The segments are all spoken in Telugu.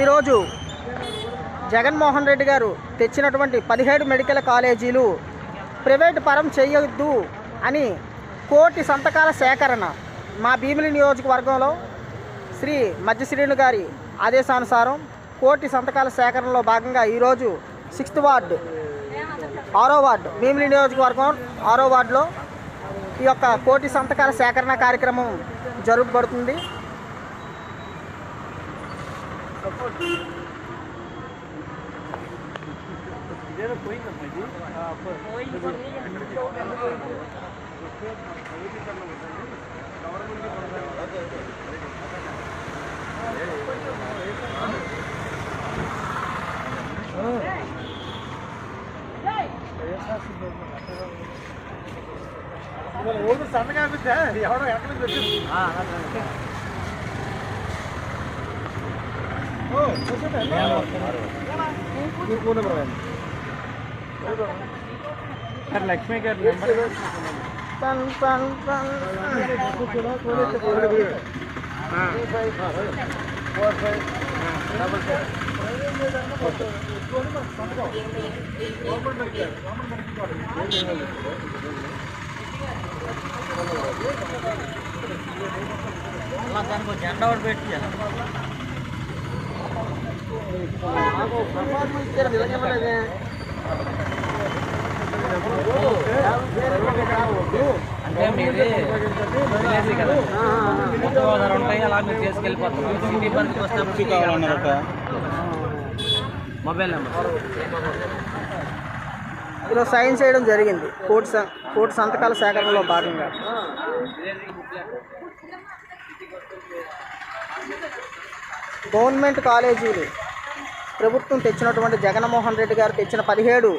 ఈరోజు జగన్మోహన్ రెడ్డి గారు తెచ్చినటువంటి 17 మెడికల్ కాలేజీలు ప్రైవేట్ పరం చేయొద్దు అని కోటి సంతకాల సేకరణ మా భీమిలి నియోజకవర్గంలో శ్రీ మధ్యశ్రీను గారి ఆదేశానుసారం కోటి సంతకాల సేకరణలో భాగంగా ఈరోజు 6th వార్డు 6వ వార్డు భీమిలి నియోజకవర్గం 6వ వార్డులో ఈ యొక్క కోటి సంతకాల సేకరణ కార్యక్రమం జరుపబడుతుంది. లక్ష్మీ గారి నెంబర్ దానికి జెండా ఒకటి పెట్టి అంటే మీది కదా ఉంటాయి, అలా మీరు చేసుకెళ్ళిపోతారు. సిటీ పరిధికి వస్తే కావాలన్నారట. మొబైల్ నెంబర్ ఇలా సైన్ చేయడం జరిగింది కోటి సంతకాల సేకరణలో భాగంగా. గవర్నమెంట్ కాలేజీలు ప్రభుత్వం తెచ్చినటువంటి జగన్మోహన్ రెడ్డి గారు తెచ్చిన 17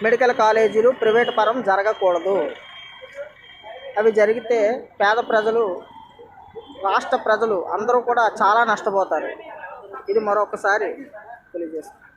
మెడికల్ కాలేజీలు ప్రైవేట్ పరం జరగకూడదు. అవి జరిగితే పేద ప్రజలు, రాష్ట్ర ప్రజలు అందరూ కూడా చాలా నష్టపోతారు. ఇది మరొకసారి తెలియజేస్తాం.